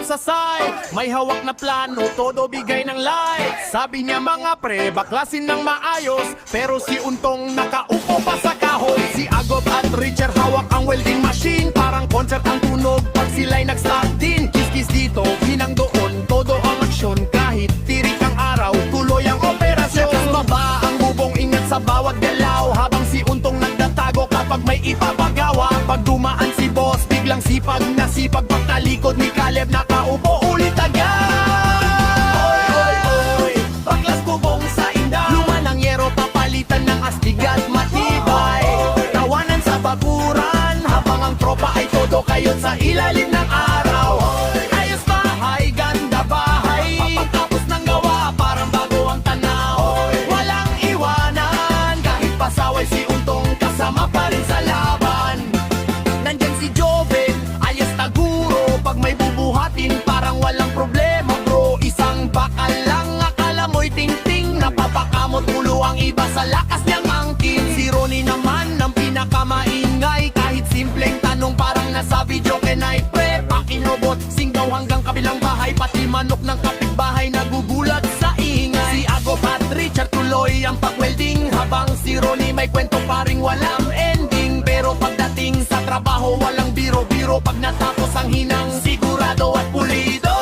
sa side, may hawak na plano, todo bigay ng light. Sabi niya mga pre, baklasin ng maayos, pero si Untong nakaupo pa sa kahoy. Si Agob at Richard hawak ang welding machine, parang concert ang tunog pag sila'y nag-start din. Kiss-kiss dito, hinang doon, todo ang aksyon, kahit tirik ang araw, tuloy ang operasyon. Kas baba ang bubong, ingat sa bawat galaw, habang si Untong nagtatago kapag may ipapagawa. Pag dumaan si boss, biglang sipag na sipag, pagtalikod ni Caleb nakaupo ulit agad. Oy, oy, oy, baklas bubong sa inda, luma ng yero, papalitan ng astig at matibay. Tawanan sa bakuran, habang ang tropa ay todo kayon sa ilalim ng araw. Ayos bahay, ganda bahay, pagtapos ng gawa, parang bago ang tanaw. Walang iwanan, kahit pasaway si Untong, kasama pa rin sa laban. Nandyan si Joven, alias Taguro, pag may bubuhatin parang walang problema bro. Isang bakal lang, akala mo'y ting-ting, napapakamot ulo ang iba sa lakas niyang angkin. Si Ronnie naman ang pinakamaingay, kahit simpleng tanong parang nasa video kenay. Pre, pakinobot, singgaw hanggang kabilang bahay, pati manok ng kapitbahay nagugulat sa ingay. Si Agob at Richard tuloy ang pag-welding, habang si Ronnie may kwento paring walang ending. Pero pagdating sa trabaho walang biro-biro, pag natapos ang hinang sigurado at pulido.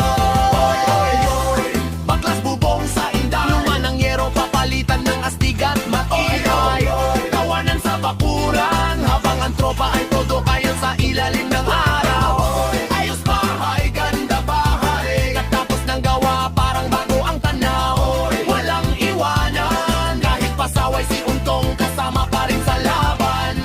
Oy, oy, oy, baklas bubong sa inda, luma ng yero, papalitan ng astig at matibay. Tawanan sa bakuran, habang ang tropa ay todo kayo sa ilalim ng araw. Ayos bahay, ganda bahay, katapos ng gawa parang bago ang tanaw. Walang iwanan, kahit pasaway si Untong, kasama pa rin sa laban.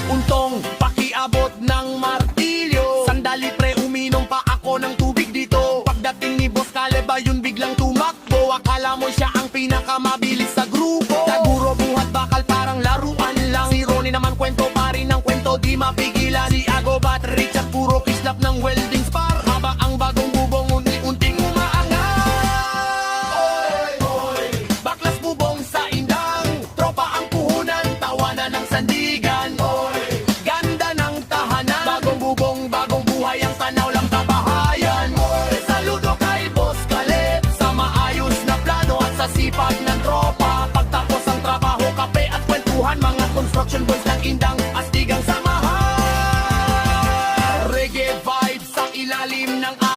Untong, pakiabot ng martilyo, sandali pre, uminom pa ako ng tubig dito. Pagdating ni Boss Caleb ayun biglang tumakbo, akala mo siya ang pinakamabilis sa grupo. Taguro buhat bakal parang laruan lang, si Ronnie naman kwento pa rin ng kwento, di mapigilan. Si Agob at Richard puro kislap ng welding.